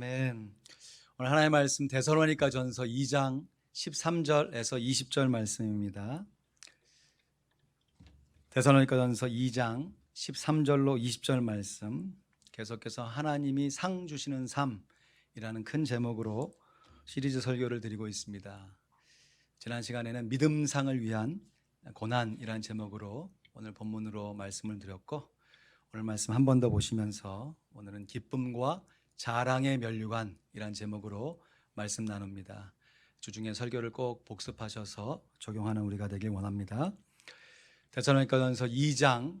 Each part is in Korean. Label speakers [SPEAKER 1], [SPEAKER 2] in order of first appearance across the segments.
[SPEAKER 1] 아멘. 오늘 하나님의 말씀 데살로니가전서 2장 13절에서 20절 말씀입니다. 데살로니가전서 2장 13절로 20절 말씀, 계속해서 하나님이 상 주시는 삶이라는 큰 제목으로 시리즈 설교를 드리고 있습니다. 지난 시간에는 믿음상을 위한 고난이라는 제목으로 오늘 본문으로 말씀을 드렸고, 오늘 말씀 한 번 더 보시면서 오늘은 기쁨과 자랑의 면류관이란 제목으로 말씀 나눕니다. 주중에 설교를 꼭 복습하셔서 적용하는 우리가 되길 원합니다. 데살로니가전서 2장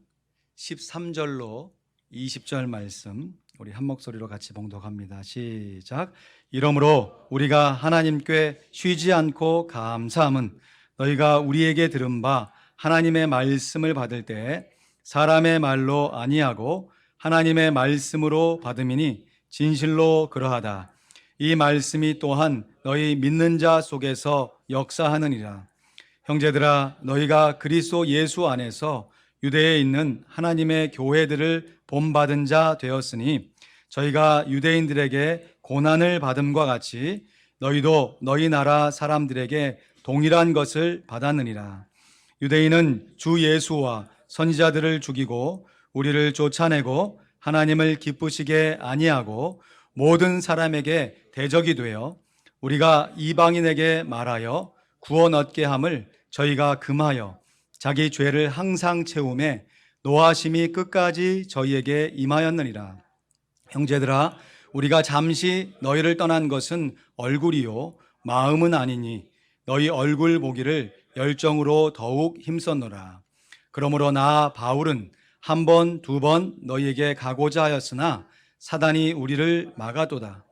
[SPEAKER 1] 13절로 20절 말씀 우리 한 목소리로 같이 봉독합니다. 시작. 이러므로 우리가 하나님께 쉬지 않고 감사함은 너희가 우리에게 들은 바 하나님의 말씀을 받을 때 사람의 말로 아니하고 하나님의 말씀으로 받음이니 진실로 그러하다. 이 말씀이 또한 너희 믿는 자 속에서 역사하느니라. 형제들아, 너희가 그리스도 예수 안에서 유대에 있는 하나님의 교회들을 본받은 자 되었으니 저희가 유대인들에게 고난을 받음과 같이 너희도 너희 나라 사람들에게 동일한 것을 받았느니라. 유대인은 주 예수와 선지자들을 죽이고 우리를 쫓아내고 하나님을 기쁘시게 아니하고 모든 사람에게 대적이 되어 우리가 이방인에게 말하여 구원 얻게 함을 저희가 금하여 자기 죄를 항상 채우매 노하심이 끝까지 저희에게 임하였느니라. 형제들아, 우리가 잠시 너희를 떠난 것은 얼굴이요 마음은 아니니 너희 얼굴 보기를 열정으로 더욱 힘썼노라. 그러므로 나 바울은 한 번, 두 번 너희에게 가고자 하였으나 사단이 우리를 막아도다.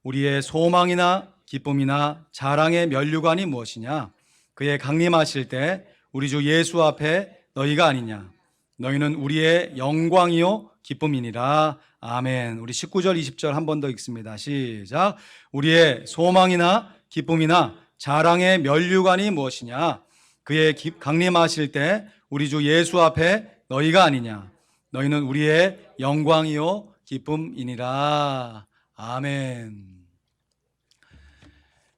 [SPEAKER 1] 우리의 소망이나 기쁨이나 자랑의 면류관이 무엇이냐? 그의 강림하실 때 우리 주 예수 앞에 너희가 아니냐? 너희는 우리의 영광이요 기쁨이니라. 아멘. 우리 19절 20절 한 번 더 읽습니다. 시작. 우리의 소망이나 기쁨이나 자랑의 면류관이 무엇이냐? 그의 강림하실 때 우리 주 예수 앞에 너희가 아니냐? 너희는 우리의 영광이요 기쁨이니라. 아멘.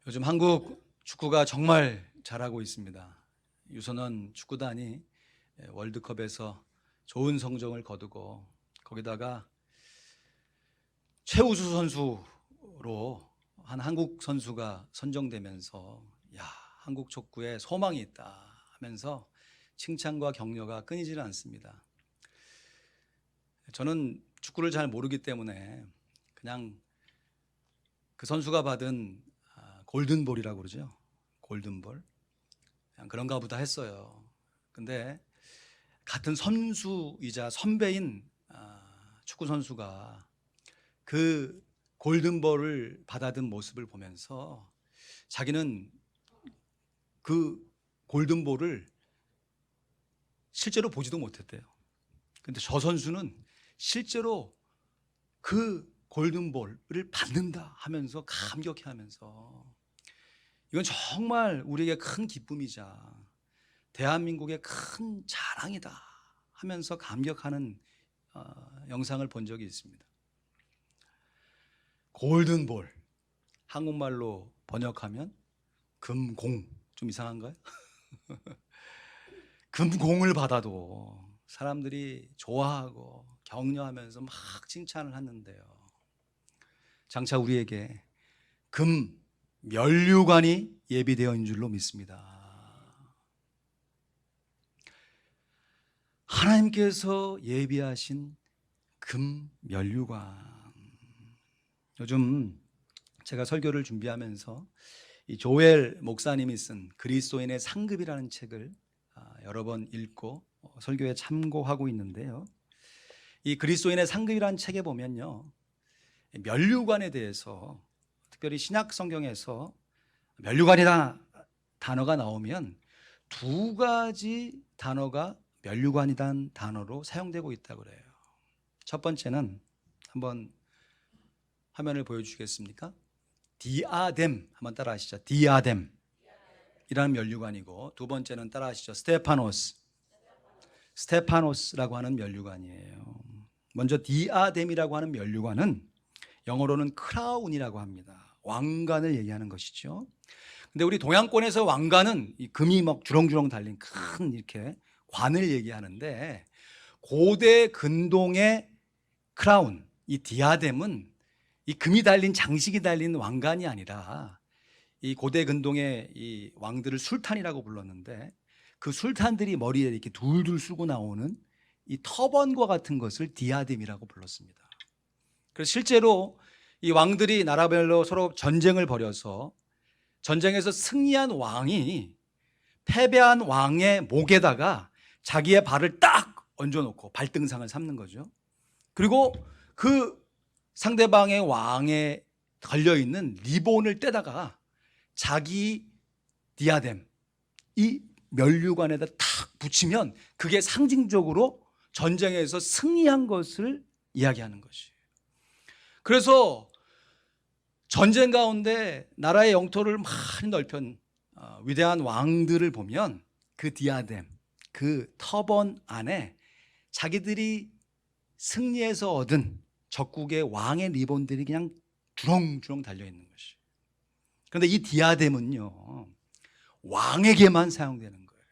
[SPEAKER 1] 요즘 한국 축구가 정말 잘하고 있습니다. 유소년 축구단이 월드컵에서 좋은 성적을 거두고 거기다가 최우수 선수로 한 한국 선수가 선정되면서 야, 한국 족구에 소망이 있다 하면서 칭찬과 격려가 끊이지는 않습니다. 저는 축구를 잘 모르기 때문에 그냥 그 선수가 받은 골든볼이라고 그러죠. 골든볼. 그냥 그런가 보다 했어요. 근데 같은 선수이자 선배인 축구 선수가 그 골든볼을 받아든 모습을 보면서 자기는 그 골든볼을 실제로 보지도 못했대요. 근데 저 선수는 실제로 그 골든볼을 받는다 하면서 감격해하면서 이건 정말 우리에게 큰 기쁨이자 대한민국의 큰 자랑이다 하면서 감격하는 영상을 본 적이 있습니다. 골든볼, 한국말로 번역하면 금공, 좀 이상한가요? 금공을 받아도 사람들이 좋아하고 격려하면서 막 칭찬을 하는데요, 장차 우리에게 금 면류관이 예비되어 있는 줄로 믿습니다. 하나님께서 예비하신 금 면류관. 요즘 제가 설교를 준비하면서 이 조엘 목사님이 쓴 그리스도인의 상급이라는 책을 여러 번 읽고 설교에 참고하고 있는데요, 이 그리스도인의 상급이라는 책에 보면요, 면류관에 대해서 특별히 신약 성경에서 면류관이다 단어가 나오면 두 가지 단어가 면류관이란 단어로 사용되고 있다고 그래요. 첫 번째는 한번 화면을 보여주시겠습니까? 디아뎀, 한번 따라 하시죠. 디아뎀 이라는 면류관이고, 두 번째는 따라 하시죠. 스테파노스라고 하는 면류관이에요. 먼저 디아뎀이라고 하는 면류관은 영어로는 크라운이라고 합니다. 왕관을 얘기하는 것이죠. 근데 우리 동양권에서 왕관은 이 금이 막 주렁주렁 달린 큰 이렇게 관을 얘기하는데, 고대 근동의 크라운, 이 디아뎀은 이 금이 달린 장식이 달린 왕관이 아니라, 이 고대 근동의 이 왕들을 술탄이라고 불렀는데, 그 술탄들이 머리에 이렇게 둘둘 쓰고 나오는 이 터번과 같은 것을 디아뎀이라고 불렀습니다. 그래서 실제로 이 왕들이 나라별로 서로 전쟁을 벌여서 전쟁에서 승리한 왕이 패배한 왕의 목에다가 자기의 발을 딱 얹어놓고 발등상을 삼는 거죠. 그리고 그 상대방의 왕에 걸려있는 리본을 떼다가 자기 디아뎀, 이 면류관에다 탁 붙이면 그게 상징적으로 전쟁에서 승리한 것을 이야기하는 것이에요. 그래서 전쟁 가운데 나라의 영토를 많이 넓힌 위대한 왕들을 보면 그 디아뎀, 그 터번 안에 자기들이 승리해서 얻은 적국의 왕의 리본들이 그냥 주렁주렁 달려있는 것이에요. 그런데 이 디아뎀은요, 왕에게만 사용되는 거예요.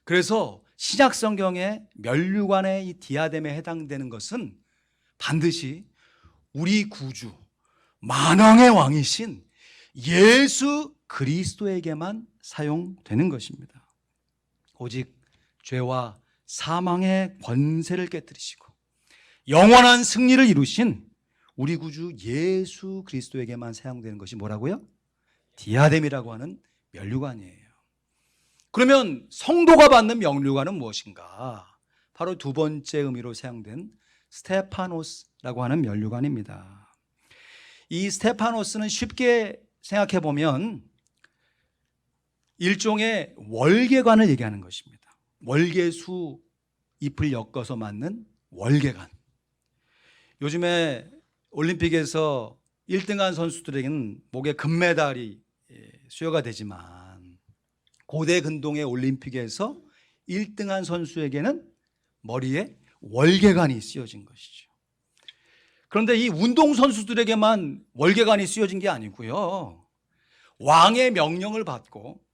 [SPEAKER 1] 그래서 신약 성경의 면류관의 이 디아뎀에 해당되는 것은 반드시 우리 구주 만왕의 왕이신 예수 그리스도에게만 사용되는 것입니다. 오직 죄와 사망의 권세를 깨뜨리시고 영원한 승리를 이루신 우리 구주 예수 그리스도에게만 사용되는 것이 뭐라고요? 디아뎀이라고 하는 면류관이에요. 그러면 성도가 받는 면류관은 무엇인가? 바로 두 번째 의미로 사용된 스테파노스라고 하는 면류관입니다. 이 스테파노스는 쉽게 생각해 보면 일종의 월계관을 얘기하는 것입니다. 월계수 잎을 엮어서 만든 월계관. 요즘에 올림픽에서 1등한 선수들에게는 목에 금메달이 수여가 되지만, 고대 근동의 올림픽에서 1등한 선수에게는 머리에 월계관이 씌워진 것이죠. 그런데 이 운동선수들에게만 월계관이 씌워진 게 아니고요, 왕의 명령을 받고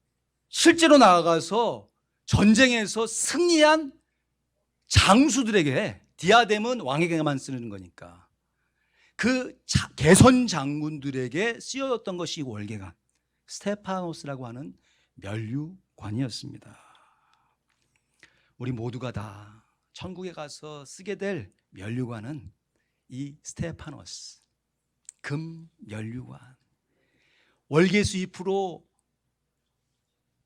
[SPEAKER 1] 실제로 나아가서 전쟁에서 승리한 장수들에게, 디아뎀은 왕에게만 쓰는 거니까 그 개선 장군들에게 씌워졌던 것이 월계관, 스테파노스라고 하는 면류관이었습니다. 우리 모두가 다 천국에 가서 쓰게 될 면류관은 이 스테파노스, 금 면류관, 월계수 잎으로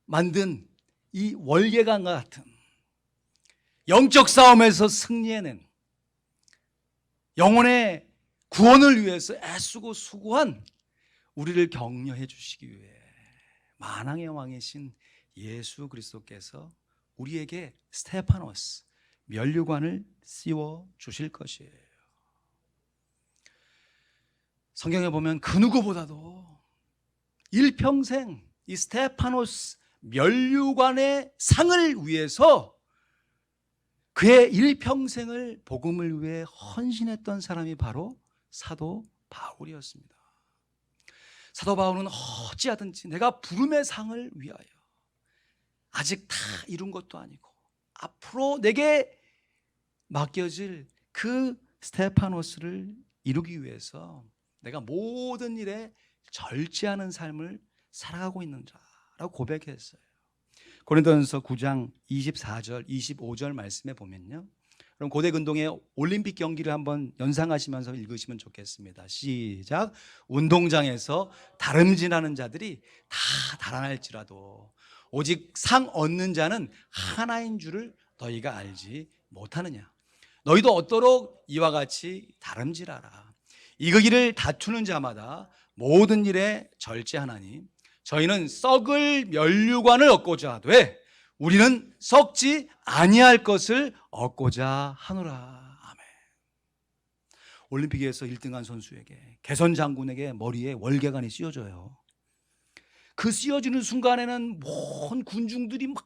[SPEAKER 1] 만든 이 월계관과 같은 영적 싸움에서 승리해낸, 영혼의 구원을 위해서 애쓰고 수고한 우리를 격려해 주시기 위해 만왕의 왕이신 예수 그리스도께서 우리에게 스테파노스, 면류관을 씌워 주실 것이에요. 성경에 보면 그 누구보다도 일평생 이 스테파노스 면류관의 상을 위해서 그의 일평생을 복음을 위해 헌신했던 사람이 바로 사도 바울이었습니다. 사도 바울은 어찌하든지 내가 부름의 상을 위하여, 아직 다 이룬 것도 아니고 앞으로 내게 맡겨질 그 스테파노스를 이루기 위해서 내가 모든 일에 절제하는 삶을 살아가고 있는 자라고 고백했어요. 고린도전서 9장 24절 25절 말씀에 보면요, 그럼 고대 근동의 올림픽 경기를 한번 연상하시면서 읽으시면 좋겠습니다. 시작. 운동장에서 다름질하는 자들이 다 달아날지라도 오직 상 얻는 자는 하나인 줄을 너희가 알지 못하느냐. 너희도 얻도록 이와 같이 다름질하라. 이기기를 다투는 자마다 모든 일에 절제하나니 저희는 썩을 면류관을 얻고자 하되 우리는 썩지 아니할 것을 얻고자 하노라. 아멘. 올림픽에서 1등한 선수에게, 개선 장군에게 머리에 월계관이 씌워져요. 그 씌워지는 순간에는 모든 군중들이 막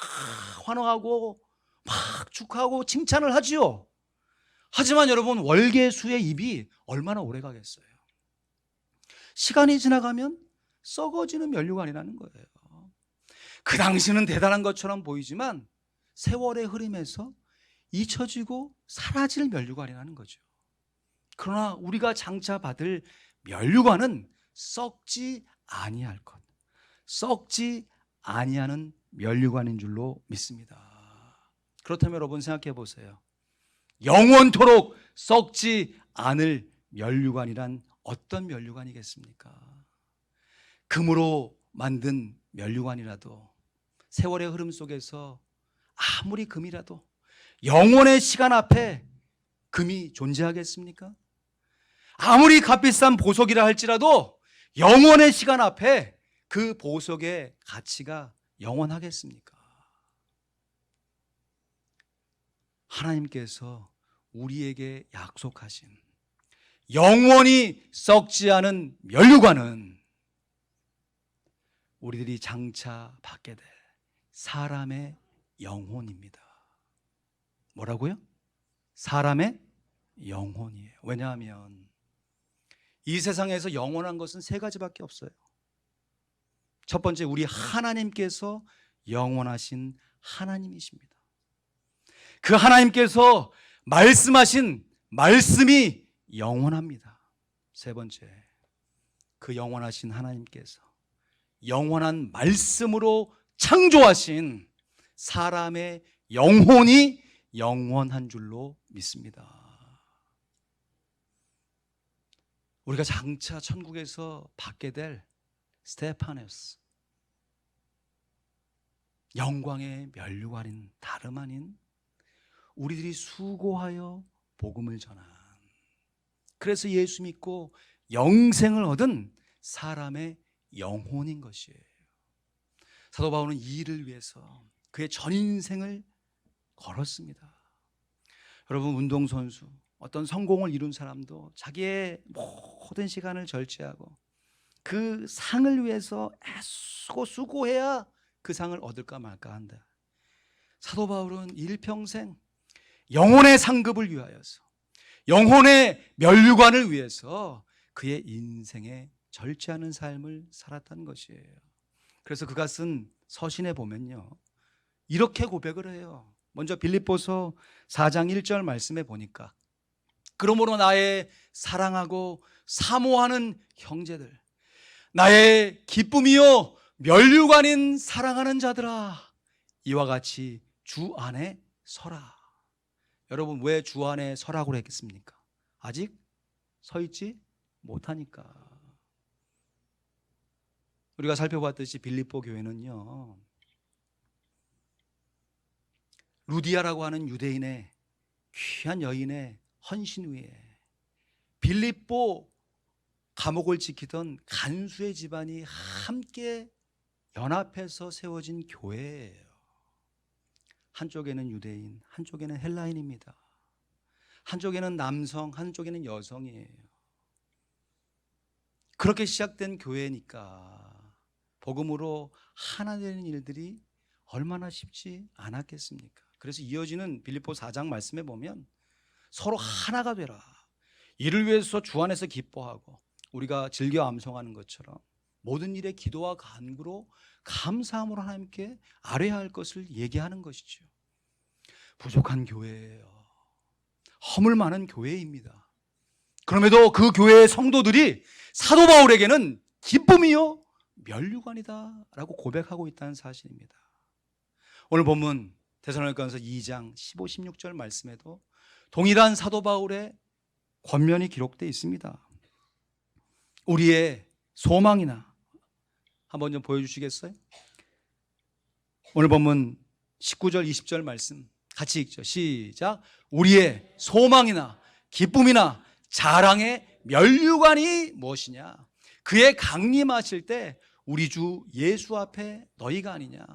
[SPEAKER 1] 환호하고 막 축하하고 칭찬을 하지요. 하지만 여러분, 월계수의 입이 얼마나 오래 가겠어요? 시간이 지나가면 썩어지는 면류관이라는 거예요. 그 당시는 대단한 것처럼 보이지만 세월의 흐름에서 잊혀지고 사라질 면류관이라는 거죠. 그러나 우리가 장차 받을 면류관은 썩지 아니할 것, 썩지 아니하는 면류관인 줄로 믿습니다. 그렇다면 여러분 생각해 보세요. 영원토록 썩지 않을 면류관이란 어떤 면류관이겠습니까? 금으로 만든 면류관이라도 세월의 흐름 속에서 아무리 금이라도 영원의 시간 앞에 금이 존재하겠습니까? 아무리 값비싼 보석이라 할지라도 영원의 시간 앞에 그 보석의 가치가 영원하겠습니까? 하나님께서 우리에게 약속하신 영원히 썩지 않은 면류관은 우리들이 장차 받게 될 사람의 영혼입니다. 뭐라고요? 사람의 영혼이에요. 왜냐하면 이 세상에서 영원한 것은 세 가지밖에 없어요. 첫 번째, 우리 하나님께서 영원하신 하나님이십니다. 그 하나님께서 말씀하신 말씀이 영원합니다. 세 번째, 그 영원하신 하나님께서 영원한 말씀으로 창조하신 사람의 영혼이 영원한 줄로 믿습니다. 우리가 장차 천국에서 받게 될 스테파네스, 영광의 면류관인 다름 아닌 우리들이 수고하여 복음을 전한, 그래서 예수 믿고 영생을 얻은 사람의 영혼인 것이에요. 사도 바울은 이 일을 위해서 그의 전 인생을 걸었습니다. 여러분, 운동선수, 어떤 성공을 이룬 사람도 자기의 모든 시간을 절제하고 그 상을 위해서 애쓰고 수고해야 그 상을 얻을까 말까 한다. 사도 바울은 일평생 영혼의 상급을 위하여서, 영혼의 면류관을 위해서 그의 인생에 절제하는 삶을 살았다는 것이에요. 그래서 그가 쓴 서신에 보면요, 이렇게 고백을 해요. 먼저 빌립보서 4장 1절 말씀에 보니까, 그러므로 나의 사랑하고 사모하는 형제들, 나의 기쁨이요 면류관인 사랑하는 자들아, 이와 같이 주 안에 서라. 여러분, 왜 주 안에 서라고 했겠습니까? 아직 서 있지 못하니까. 우리가 살펴봤듯이 빌립보 교회는요, 루디아라고 하는 유대인의 귀한 여인의 헌신 위에 빌립보 감옥을 지키던 간수의 집안이 함께 연합해서 세워진 교회예요. 한쪽에는 유대인, 한쪽에는 헬라인입니다. 한쪽에는 남성, 한쪽에는 여성이에요. 그렇게 시작된 교회니까 복음으로 하나 되는 일들이 얼마나 쉽지 않았겠습니까? 그래서 이어지는 빌립보 4장 말씀에 보면 서로 하나가 되라, 이를 위해서 주 안에서 기뻐하고, 우리가 즐겨 암송하는 것처럼 모든 일에 기도와 간구로 감사함으로 하나님께 아뢰야 할 것을 얘기하는 것이죠. 부족한 교회예요. 허물 많은 교회입니다. 그럼에도 그 교회의 성도들이 사도 바울에게는 기쁨이요 면류관이다 라고 고백하고 있다는 사실입니다. 오늘 본문 데살로니가전서 2장 15, 16절 말씀에도 동일한 사도 바울의 권면이 기록되어 있습니다. 우리의 소망이나, 한번 좀 보여주시겠어요? 오늘 본문 19절 20절 말씀 같이 읽죠. 시작. 우리의 소망이나 기쁨이나 자랑의 면류관이 무엇이냐? 그의 강림하실 때 우리 주 예수 앞에 너희가 아니냐?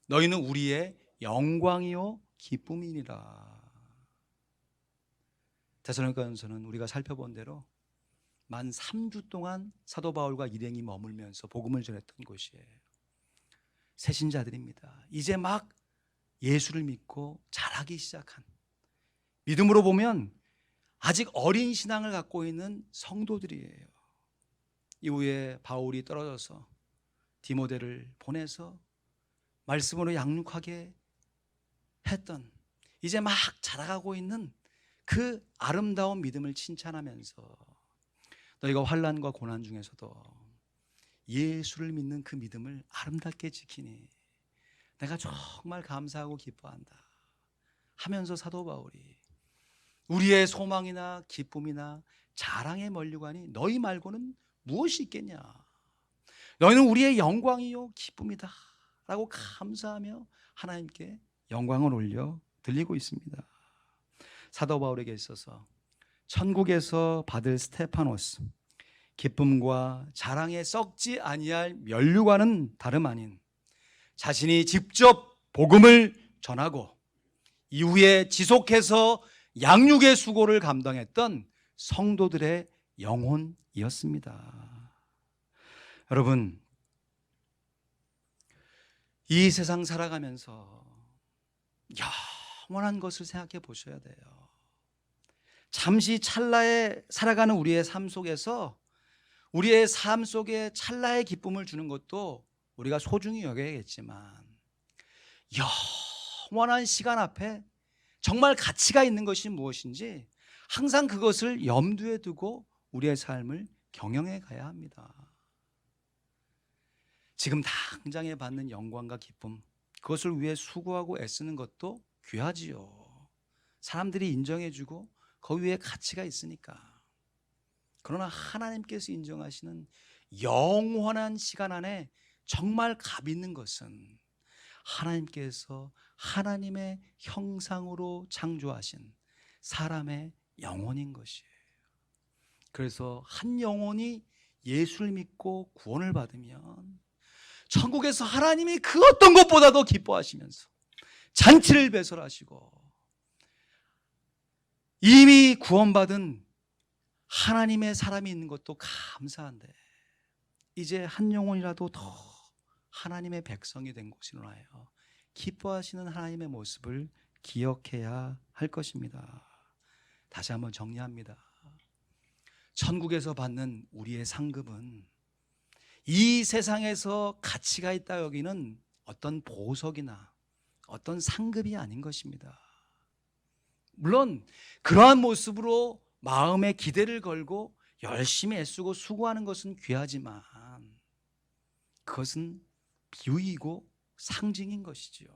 [SPEAKER 1] 너희는 우리의 영광이요 기쁨이니라. 데살로니가전서는 우리가 살펴본 대로 만 3주 동안 사도 바울과 일행이 머물면서 복음을 전했던 곳이에요. 새신자들입니다. 이제 막 예수를 믿고 자라기 시작한, 믿음으로 보면 아직 어린 신앙을 갖고 있는 성도들이에요. 이후에 바울이 떨어져서 디모데를 보내서 말씀으로 양육하게 했던, 이제 막 자라가고 있는 그 아름다운 믿음을 칭찬하면서 너희가 환난과 고난 중에서도 예수를 믿는 그 믿음을 아름답게 지키니 내가 정말 감사하고 기뻐한다 하면서 사도 바울이 우리의 소망이나 기쁨이나 자랑의 면류관이 너희 말고는 무엇이 있겠냐, 너희는 우리의 영광이요 기쁨이다 라고 감사하며 하나님께 영광을 올려 드리고 있습니다. 사도 바울에게 있어서 천국에서 받을 스테파노스, 기쁨과 자랑에 썩지 아니할 면류관은 다름 아닌 자신이 직접 복음을 전하고 이후에 지속해서 양육의 수고를 감당했던 성도들의 영혼이었습니다. 여러분, 이 세상 살아가면서 영원한 것을 생각해 보셔야 돼요. 잠시 찰나에 살아가는 우리의 삶 속에서 우리의 삶 속에 찰나의 기쁨을 주는 것도 우리가 소중히 여겨야겠지만 영원한 시간 앞에 정말 가치가 있는 것이 무엇인지 항상 그것을 염두에 두고 우리의 삶을 경영해 가야 합니다. 지금 당장에 받는 영광과 기쁨, 그것을 위해 수고하고 애쓰는 것도 귀하지요. 사람들이 인정해주고 거기 위에 가치가 있으니까. 그러나 하나님께서 인정하시는 영원한 시간 안에 정말 값 있는 것은 하나님께서 하나님의 형상으로 창조하신 사람의 영혼인 것이에요. 그래서 한 영혼이 예수를 믿고 구원을 받으면 천국에서 하나님이 그 어떤 것보다도 기뻐하시면서 잔치를 배설하시고 이미 구원받은 하나님의 사람이 있는 것도 감사한데 이제 한 영혼이라도 더 하나님의 백성이 된 것으로 하여 기뻐하시는 하나님의 모습을 기억해야 할 것입니다. 다시 한번 정리합니다. 천국에서 받는 우리의 상급은 이 세상에서 가치가 있다 여기는 어떤 보석이나 어떤 상급이 아닌 것입니다. 물론 그러한 모습으로 마음에 기대를 걸고 열심히 애쓰고 수고하는 것은 귀하지만 그것은 비유이고 상징인 것이지요.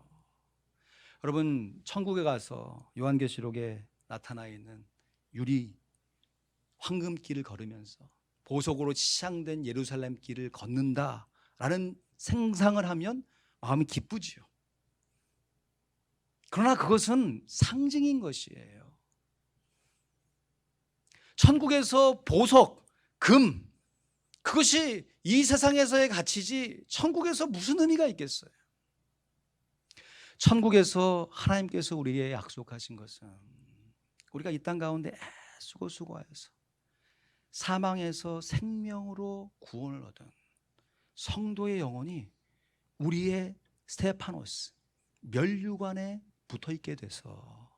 [SPEAKER 1] 여러분, 천국에 가서 요한계시록에 나타나 있는 유리 황금길을 걸으면서 보석으로 치장된 예루살렘 길을 걷는다라는 생상을 하면 마음이 기쁘지요. 그러나 그것은 상징인 것이에요. 천국에서 보석, 금, 그것이 이 세상에서의 가치지 천국에서 무슨 의미가 있겠어요? 천국에서 하나님께서 우리에게 약속하신 것은 우리가 이 땅 가운데 애쓰고 수고하여서 사망에서 생명으로 구원을 얻은 성도의 영혼이 우리의 스테파노스, 면류관에 붙어있게 돼서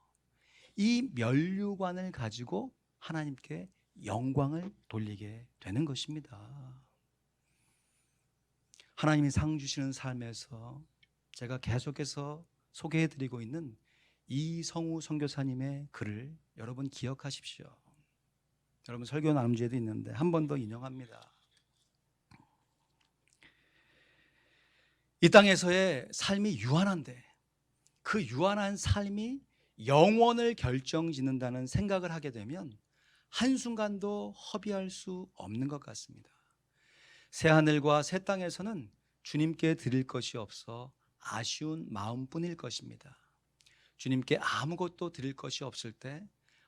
[SPEAKER 1] 이 면류관을 가지고 하나님께 영광을 돌리게 되는 것입니다. 하나님이 상 주시는 삶에서 제가 계속해서 소개해드리고 있는 이성우 선교사님의 글을 여러분 기억하십시오. 여러분 설교 나눔지에도 있는데 한 번 더 인용합니다. 이 땅에서의 삶이 유한한데 그 유한한 삶이 영원을 결정짓는다는 생각을 하게 되면 한순간도 허비할 수 없는 것 같습니다. 새하늘과 새 땅에서는 주님께 드릴 것이 없어 아쉬운 마음뿐일 것입니다. 주님께 아무것도 드릴 것이 없을 때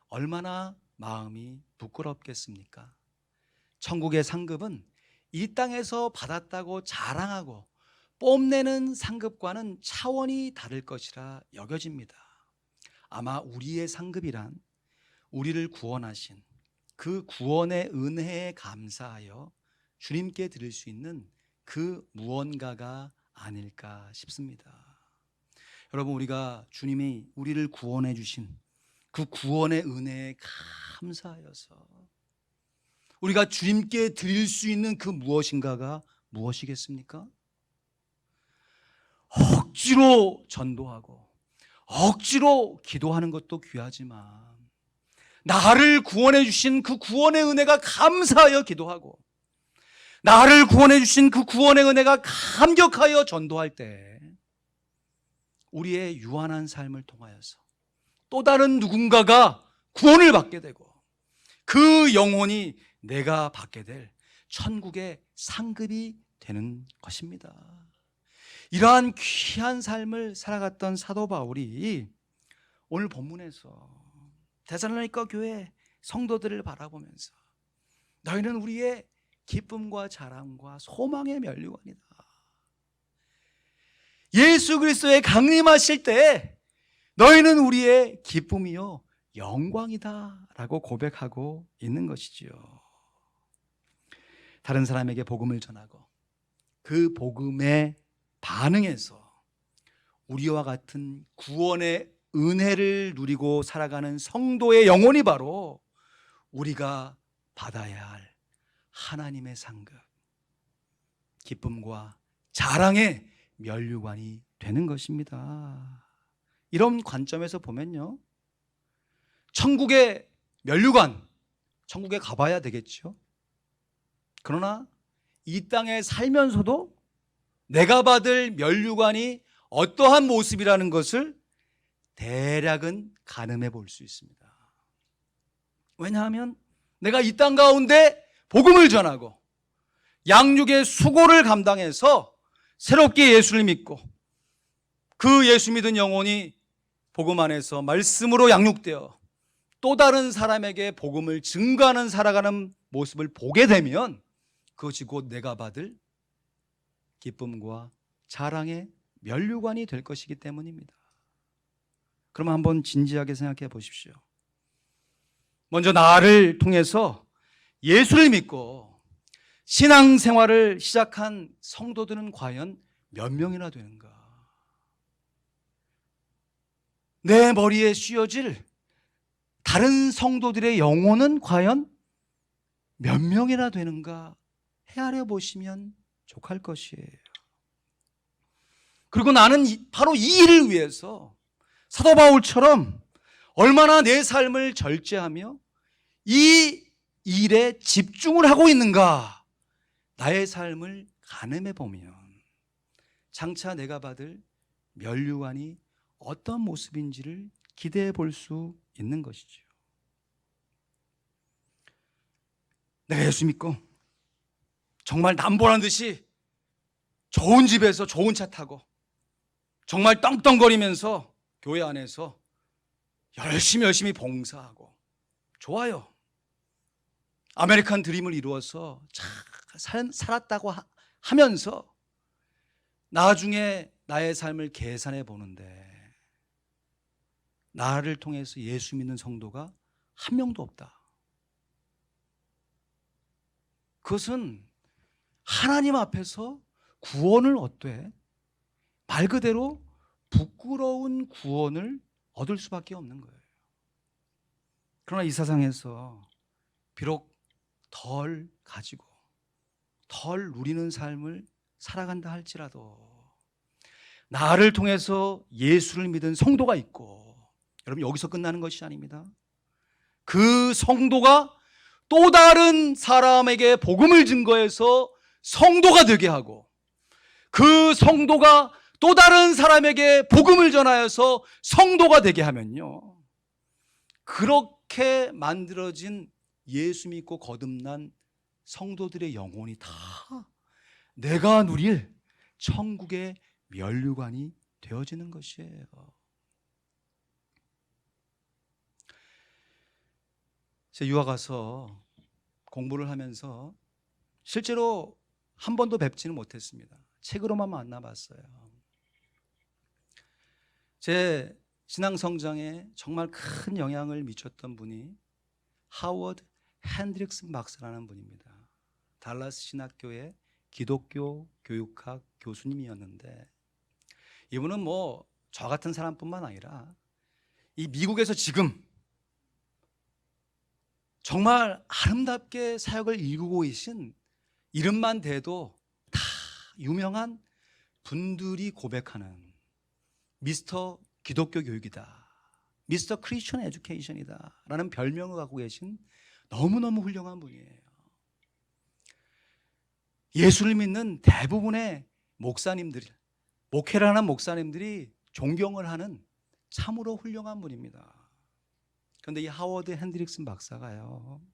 [SPEAKER 1] 얼마나 마음이 부끄럽겠습니까? 천국의 상급은 이 땅에서 받았다고 자랑하고 뽐내는 상급과는 차원이 다를 것이라 여겨집니다. 아마 우리의 상급이란 우리를 구원하신 그 구원의 은혜에 감사하여 주님께 드릴 수 있는 그 무언가가 아닐까 싶습니다. 여러분, 우리가 주님이 우리를 구원해 주신 그 구원의 은혜에 감사하여서 우리가 주님께 드릴 수 있는 그 무엇인가가 무엇이겠습니까? 억지로 전도하고 억지로 기도하는 것도 귀하지만 나를 구원해 주신 그 구원의 은혜가 감사하여 기도하고 나를 구원해 주신 그 구원의 은혜가 감격하여 전도할 때 우리의 유한한 삶을 통하여서 또 다른 누군가가 구원을 받게 되고 그 영혼이 내가 받게 될 천국의 상급이 되는 것입니다. 이러한 귀한 삶을 살아갔던 사도 바울이 오늘 본문에서 데살로니가 교회 성도들을 바라보면서 너희는 우리의 기쁨과 자랑과 소망의 면류관이다. 예수 그리스도의 강림하실 때 너희는 우리의 기쁨이요 영광이다 라고 고백하고 있는 것이지요. 다른 사람에게 복음을 전하고 그 복음에 반응해서 우리와 같은 구원의 은혜를 누리고 살아가는 성도의 영혼이 바로 우리가 받아야 할 하나님의 상급, 기쁨과 자랑의 면류관이 되는 것입니다. 이런 관점에서 보면요, 천국의 면류관, 천국에 가봐야 되겠죠. 그러나 이 땅에 살면서도 내가 받을 면류관이 어떠한 모습이라는 것을 대략은 가늠해 볼 수 있습니다. 왜냐하면 내가 이 땅 가운데 복음을 전하고 양육의 수고를 감당해서 새롭게 예수를 믿고 그 예수 믿은 영혼이 복음 안에서 말씀으로 양육되어 또 다른 사람에게 복음을 증거하는 살아가는 모습을 보게 되면 그것이 곧 내가 받을 기쁨과 자랑의 면류관이 될 것이기 때문입니다. 그럼 한번 진지하게 생각해 보십시오. 먼저 나를 통해서 예수를 믿고 신앙생활을 시작한 성도들은 과연 몇 명이나 되는가? 내 머리에 씌워질 다른 성도들의 영혼은 과연 몇 명이나 되는가 헤아려 보시면 족할 것이에요. 그리고 나는 바로 이 일을 위해서 사도 바울처럼 얼마나 내 삶을 절제하며 이 일에 집중을 하고 있는가, 나의 삶을 가늠해 보면 장차 내가 받을 면류관이 어떤 모습인지를 기대해 볼 수 있는 것이죠. 내가 예수 믿고 정말 남보란 듯이 좋은 집에서 좋은 차 타고 정말 떵떵거리면서 교회 안에서 열심히 봉사하고 좋아요. 아메리칸 드림을 이루어서 잘 살았다고 하면서 나중에 나의 삶을 계산해 보는데 나를 통해서 예수 믿는 성도가 한 명도 없다. 그것은 하나님 앞에서 구원을 얻되 말 그대로 부끄러운 구원을 얻을 수밖에 없는 거예요. 그러나 이 세상에서 비록 덜 가지고 덜 누리는 삶을 살아간다 할지라도 나를 통해서 예수를 믿은 성도가 있고, 여러분 여기서 끝나는 것이 아닙니다. 그 성도가 또 다른 사람에게 복음을 증거해서 성도가 되게 하고 그 성도가 또 다른 사람에게 복음을 전하여서 성도가 되게 하면요, 그렇게 만들어진 예수 믿고 거듭난 성도들의 영혼이 다 내가 누릴 천국의 면류관이 되어지는 것이에요. 제가 유학 가서 공부를 하면서 실제로 한 번도 뵙지는 못했습니다. 책으로만 만나봤어요. 제 신앙 성장에 정말 큰 영향을 미쳤던 분이 하워드 핸드릭스 박사라는 분입니다. 달라스 신학교의 기독교 교육학 교수님이었는데, 이분은 뭐 저 같은 사람뿐만 아니라 이 미국에서 지금 정말 아름답게 사역을 이루고 계신 이름만 대도 다 유명한 분들이 고백하는 미스터 기독교 교육이다, 미스터 크리스천 에듀케이션이다 라는 별명을 갖고 계신 너무너무 훌륭한 분이에요. 예수를 믿는 대부분의 목사님들, 목회를 하는 목사님들이 존경을 하는 참으로 훌륭한 분입니다. 그런데 이 하워드 핸드릭슨 박사가요,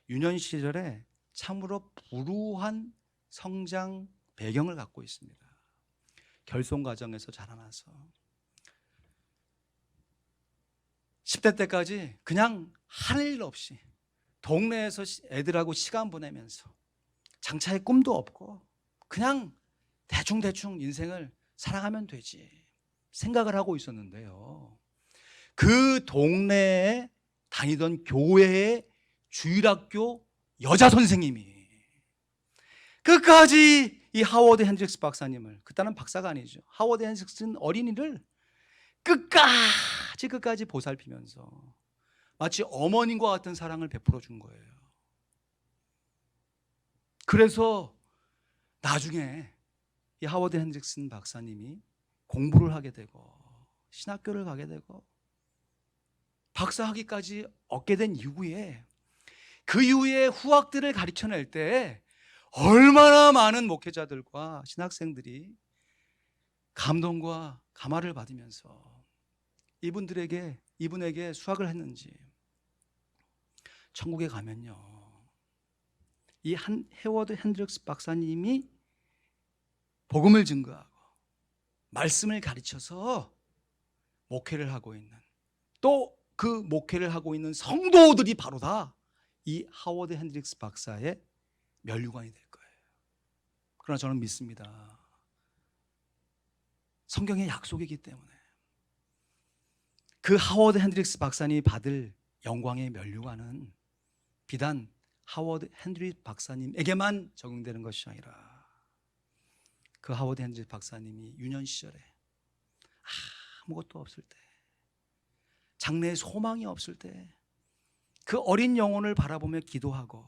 [SPEAKER 1] 유년 시절에 참으로 불우한 성장 배경을 갖고 있습니다. 결손 가정에서 자라나서 10대 때까지 그냥 하는 일 없이 동네에서 애들하고 시간 보내면서 장차의 꿈도 없고 그냥 대충대충 인생을 살아가면 되지 생각을 하고 있었는데요, 그 동네에 다니던 교회의 주일학교 여자 선생님이 끝까지 이 하워드 핸드릭스 박사님을, 그때는 박사가 아니죠, 하워드 핸드릭슨 어린이를 끝까지 보살피면서 마치 어머님과 같은 사랑을 베풀어 준 거예요. 그래서 나중에 이 하워드 핸드릭슨 박사님이 공부를 하게 되고 신학교를 가게 되고 박사 학위까지 얻게 된 이후에, 그 이후에 후학들을 가르쳐낼 때 얼마나 많은 목회자들과 신학생들이 감동과 감화를 받으면서 이분에게 수학을 했는지, 천국에 가면요, 이 해워드 핸드릭스 박사님이 복음을 증거하고 말씀을 가르쳐서 목회를 하고 있는, 또 그 목회를 하고 있는 성도들이 바로 다 이 하워드 핸드릭스 박사의 면류관이 될 거예요. 그러나 저는 믿습니다. 성경의 약속이기 때문에 그 하워드 핸드릭스 박사님이 받을 영광의 면류관은 비단 하워드 핸드릭스 박사님에게만 적용되는 것이 아니라, 그 하워드 핸드릭스 박사님이 유년 시절에 아무것도 없을 때, 장래에 소망이 없을 때 그 어린 영혼을 바라보며 기도하고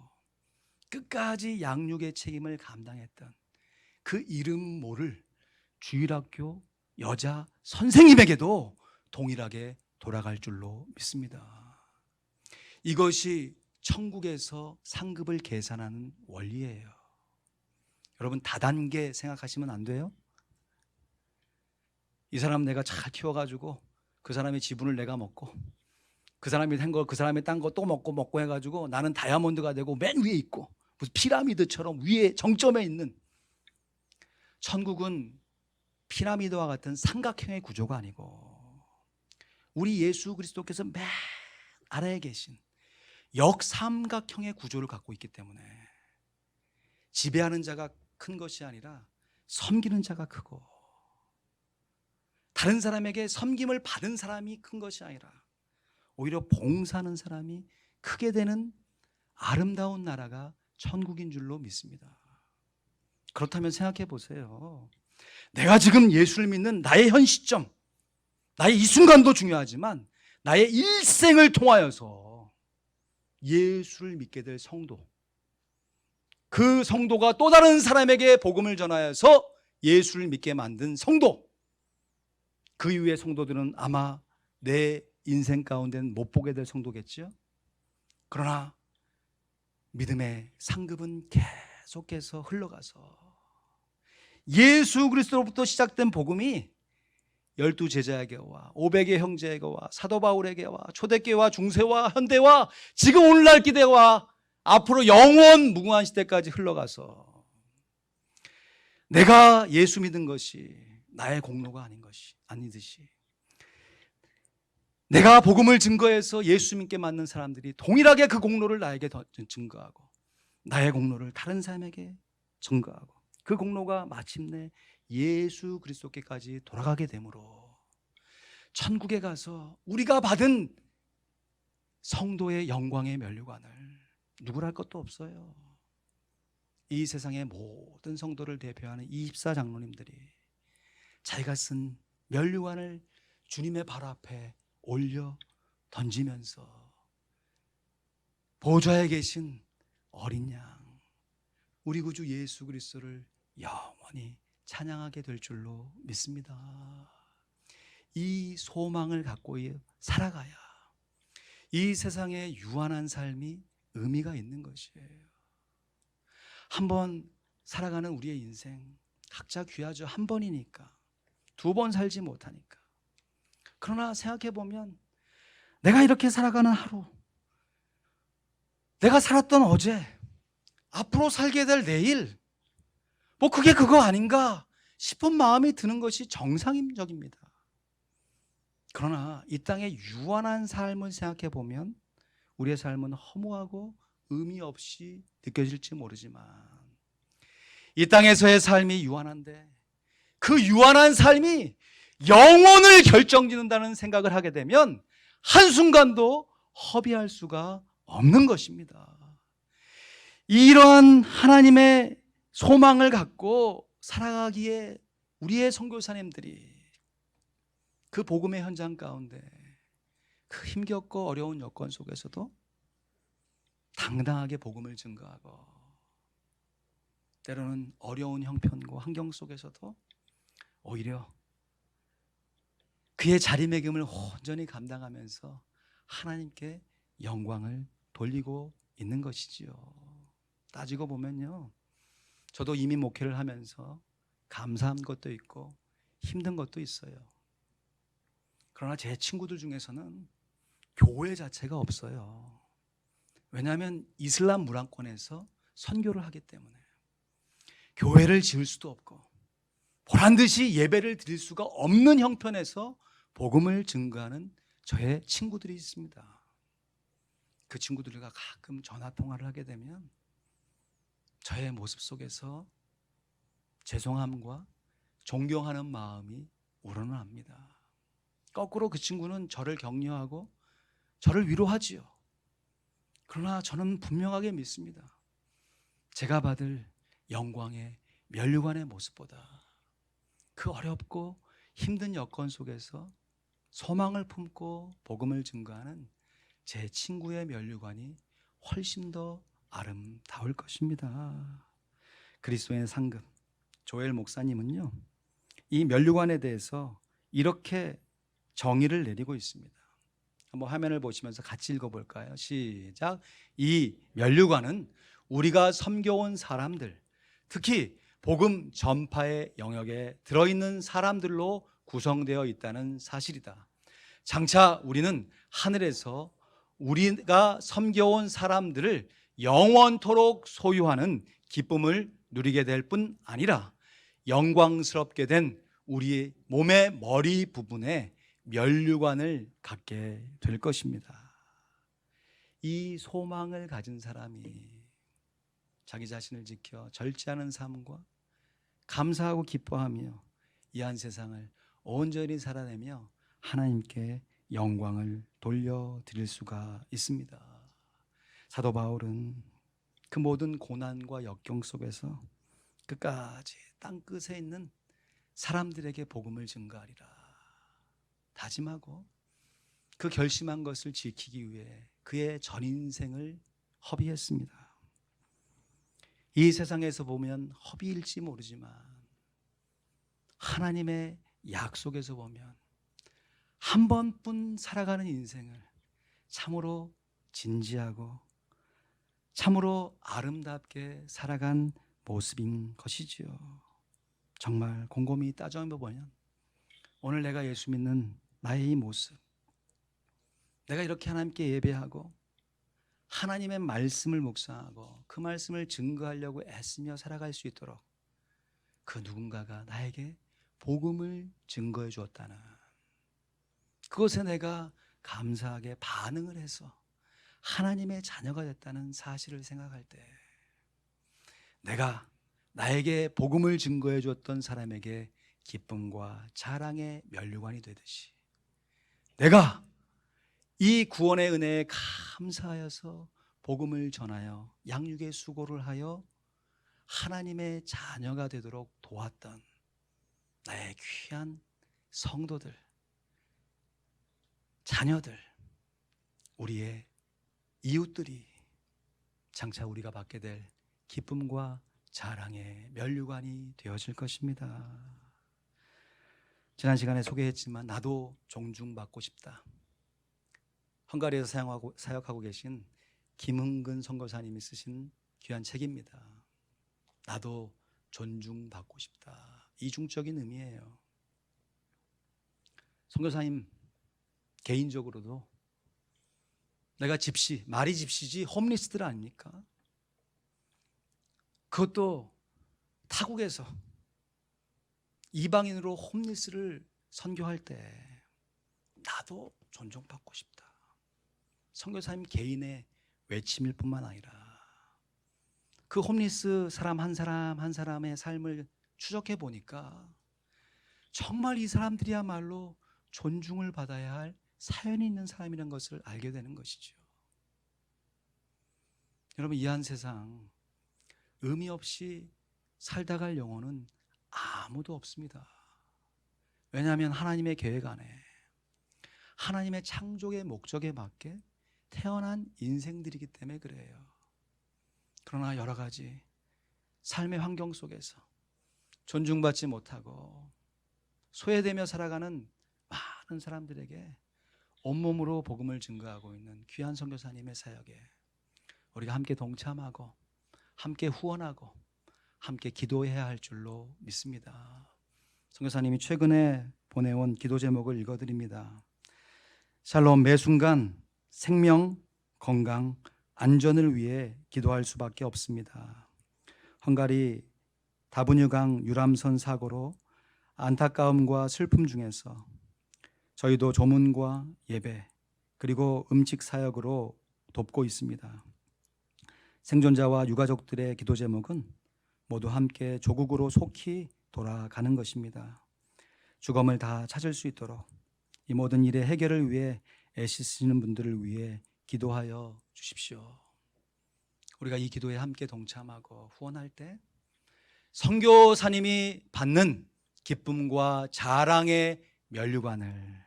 [SPEAKER 1] 끝까지 양육의 책임을 감당했던 그 이름 모를 주일학교 여자 선생님에게도 동일하게 돌아갈 줄로 믿습니다. 이것이 천국에서 상급을 계산하는 원리예요. 여러분, 다단계 생각하시면 안 돼요. 이 사람 내가 잘 키워가지고 그 사람의 지분을 내가 먹고, 그 사람이 한 거 그 사람이 딴 거 또 먹고 해가지고 나는 다이아몬드가 되고 맨 위에 있고, 무슨 피라미드처럼 위에 정점에 있는, 천국은 피라미드와 같은 삼각형의 구조가 아니고 우리 예수 그리스도께서 맨 아래에 계신 역삼각형의 구조를 갖고 있기 때문에 지배하는 자가 큰 것이 아니라 섬기는 자가 크고, 다른 사람에게 섬김을 받은 사람이 큰 것이 아니라 오히려 봉사하는 사람이 크게 되는 아름다운 나라가 천국인 줄로 믿습니다. 그렇다면 생각해 보세요. 내가 지금 예수를 믿는 나의 현 시점, 나의 이 순간도 중요하지만 나의 일생을 통하여서 예수를 믿게 될 성도, 그 성도가 또 다른 사람에게 복음을 전하여서 예수를 믿게 만든 성도, 그 이후의 성도들은 아마 내 인생 가운데는 못 보게 될 성도겠죠. 그러나 믿음의 상급은 계속해서 흘러가서 예수 그리스도로부터 시작된 복음이 12 제자에게와 500의 형제에게와 사도 바울에게와 초대교회와 중세와 현대와 지금 오늘날 기대와 앞으로 영원 무궁한 시대까지 흘러가서 내가 예수 믿은 것이 나의 공로가 아니듯이 내가 복음을 증거해서 예수 믿게 만든 사람들이 동일하게 그 공로를 나에게 증거하고 나의 공로를 다른 사람에게 증거하고 그 공로가 마침내 예수 그리스도께까지 돌아가게 되므로 천국에 가서 우리가 받은 성도의 영광의 면류관을 누구랄 것도 없어요. 이 세상의 모든 성도를 대표하는 24 장로님들이 자기가 쓴 면류관을 주님의 발 앞에 올려 던지면서 보좌에 계신 어린 양, 우리 구주 예수 그리스도를 영원히 찬양하게 될 줄로 믿습니다. 이 소망을 갖고 살아가야 이 세상에 유한한 삶이 의미가 있는 것이에요. 한번 살아가는 우리의 인생 각자 귀하죠. 한 번이니까. 두 번 살지 못하니까. 그러나 생각해 보면 내가 이렇게 살아가는 하루, 내가 살았던 어제, 앞으로 살게 될 내일, 뭐 그게 그거 아닌가 싶은 마음이 드는 것이 정상적입니다. 그러나 이 땅의 유한한 삶을 생각해 보면 우리의 삶은 허무하고 의미 없이 느껴질지 모르지만 이 땅에서의 삶이 유한한데 그 유한한 삶이 영혼을 결정짓는다는 생각을 하게 되면 한순간도 허비할 수가 없는 것입니다. 이러한 하나님의 소망을 갖고 살아가기에 우리의 선교사님들이 그 복음의 현장 가운데 그 힘겹고 어려운 여건 속에서도 당당하게 복음을 증거하고 때로는 어려운 형편과 환경 속에서도 오히려 그의 자리매김을 온전히 감당하면서 하나님께 영광을 돌리고 있는 것이지요. 따지고 보면요, 저도 이민 목회를 하면서 감사한 것도 있고 힘든 것도 있어요. 그러나 제 친구들 중에서는 교회 자체가 없어요. 왜냐하면 이슬람 문화권에서 선교를 하기 때문에 교회를 지을 수도 없고 보란듯이 예배를 드릴 수가 없는 형편에서 복음을 증거하는 저의 친구들이 있습니다. 그 친구들과 가끔 전화 통화를 하게 되면 저의 모습 속에서 죄송함과 존경하는 마음이 우러납니다. 거꾸로 그 친구는 저를 격려하고 저를 위로하지요. 그러나 저는 분명하게 믿습니다. 제가 받을 영광의 면류관의 모습보다 그 어렵고 힘든 여건 속에서 소망을 품고 복음을 증거하는 제 친구의 면류관이 훨씬 더 아름다울 것입니다. 그리스도의 상급 조엘 목사님은요, 이 면류관에 대해서 이렇게 정의를 내리고 있습니다. 한번 화면을 보시면서 같이 읽어볼까요? 시작. 이 면류관은 우리가 섬겨온 사람들, 특히 복음 전파의 영역에 들어있는 사람들로 구성되어 있다는 사실이다. 장차 우리는 하늘에서 우리가 섬겨온 사람들을 영원토록 소유하는 기쁨을 누리게 될 뿐 아니라 영광스럽게 된 우리 몸의 머리 부분에 면류관을 갖게 될 것입니다. 이 소망을 가진 사람이 자기 자신을 지켜 절제하는 삶과 감사하고 기뻐하며 이 한 세상을 온전히 살아내며 하나님께 영광을 돌려드릴 수가 있습니다. 사도 바울은 그 모든 고난과 역경 속에서 끝까지 땅끝에 있는 사람들에게 복음을 증거하리라 다짐하고 그 결심한 것을 지키기 위해 그의 전 인생을 허비했습니다. 이 세상에서 보면 허비일지 모르지만 하나님의 약속에서 보면 한 번뿐 살아가는 인생을 참으로 진지하고 참으로 아름답게 살아간 모습인 것이지요. 정말 곰곰이 따져보면 오늘 내가 예수 믿는 나의 이 모습, 내가 이렇게 하나님께 예배하고 하나님의 말씀을 묵상하고 그 말씀을 증거하려고 애쓰며 살아갈 수 있도록 그 누군가가 나에게 복음을 증거해 주었다는 그것에 내가 감사하게 반응을 해서 하나님의 자녀가 됐다는 사실을 생각할 때 내가 나에게 복음을 증거해 주었던 사람에게 기쁨과 자랑의 면류관이 되듯이 내가 이 구원의 은혜에 감사하여서 복음을 전하여 양육의 수고를 하여 하나님의 자녀가 되도록 도왔던 나의 귀한 성도들, 자녀들, 우리의 이웃들이 장차 우리가 받게 될 기쁨과 자랑의 면류관이 되어질 것입니다. 지난 시간에 소개했지만 나도 존중받고 싶다. 헝가리에서 사역하고 계신 김흥근 선교사님이 쓰신 귀한 책입니다. 나도 존중받고 싶다. 이중적인 의미예요. 선교사님 개인적으로도 내가 말이 집시지 홈리스들 아닙니까? 그것도 타국에서 이방인으로 홈리스를 선교할 때 나도 존중받고 싶다. 선교사님 개인의 외침일 뿐만 아니라 그 홈리스 사람 한 사람의 삶을 추적해 보니까 정말 이 사람들이야말로 존중을 받아야 할 사연이 있는 사람이라는 것을 알게 되는 것이죠. 여러분, 이 한 세상 의미 없이 살다 갈 영혼은 아무도 없습니다. 왜냐하면 하나님의 계획 안에 하나님의 창조의 목적에 맞게 태어난 인생들이기 때문에 그래요. 그러나 여러 가지 삶의 환경 속에서 존중받지 못하고 소외되며 살아가는 많은 사람들에게 온몸으로 복음을 증거하고 있는 귀한 선교사님의 사역에 우리가 함께 동참하고 함께 후원하고 함께 기도해야 할 줄로 믿습니다. 선교사님이 최근에 보내온 기도 제목을 읽어드립니다. 샬롬, 매 순간 생명, 건강, 안전을 위해 기도할 수밖에 없습니다. 헝가리 다부뉴강 유람선 사고로 안타까움과 슬픔 중에서 저희도 조문과 예배 그리고 음식 사역으로 돕고 있습니다. 생존자와 유가족들의 기도 제목은 모두 함께 조국으로 속히 돌아가는 것입니다. 주검을 다 찾을 수 있도록 이 모든 일의 해결을 위해 애쓰시는 분들을 위해 기도하여 주십시오. 우리가 이 기도에 함께 동참하고 후원할 때 선교사님이 받는 기쁨과 자랑의 면류관을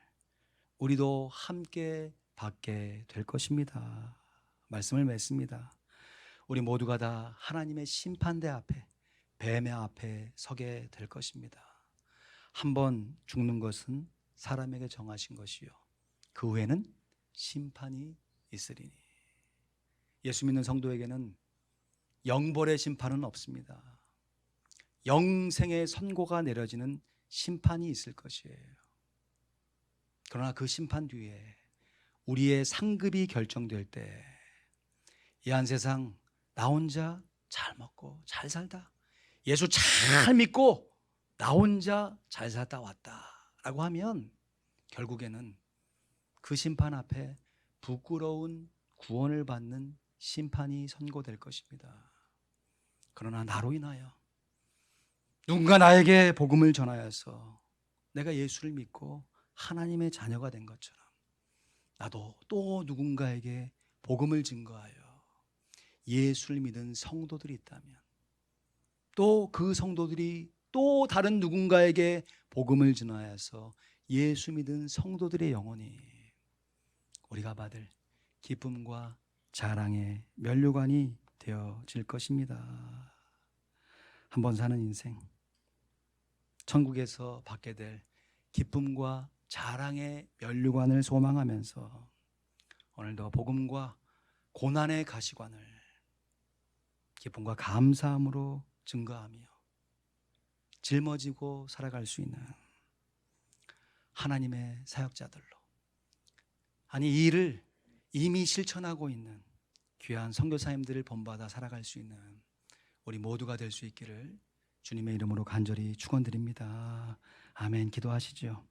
[SPEAKER 1] 우리도 함께 받게 될 것입니다. 말씀을 맺습니다. 우리 모두가 다 하나님의 심판대 앞에, 뱀의 앞에 서게 될 것입니다. 한번 죽는 것은 사람에게 정하신 것이요 그 후에는 심판이 있으리니. 예수 믿는 성도에게는 영벌의 심판은 없습니다. 영생의 선고가 내려지는 심판이 있을 것이에요. 그러나 그 심판 뒤에 우리의 상급이 결정될 때 이 한 세상 나 혼자 잘 먹고 잘 살다, 예수 잘 믿고 나 혼자 잘 살다 왔다 라고 하면 결국에는 그 심판 앞에 부끄러운 구원을 받는 심판이 선고될 것입니다. 그러나 나로 인하여 누군가 나에게 복음을 전하여서 내가 예수를 믿고 하나님의 자녀가 된 것처럼 나도 또 누군가에게 복음을 증거하여 예수를 믿은 성도들이 있다면 또 그 성도들이 또 다른 누군가에게 복음을 전하여서 예수 믿은 성도들의 영혼이 우리가 받을 기쁨과 자랑의 면류관이 되어질 것입니다. 한번 사는 인생, 천국에서 받게 될 기쁨과 자랑의 면류관을 소망하면서 오늘도 복음과 고난의 가시관을 기쁨과 감사함으로 증거하며 짊어지고 살아갈 수 있는 하나님의 사역자들로, 아니 이 일을 이미 실천하고 있는 귀한 선교사님들을 본받아 살아갈 수 있는 우리 모두가 될 수 있기를 주님의 이름으로 간절히 축원드립니다. 아멘. 기도하시죠.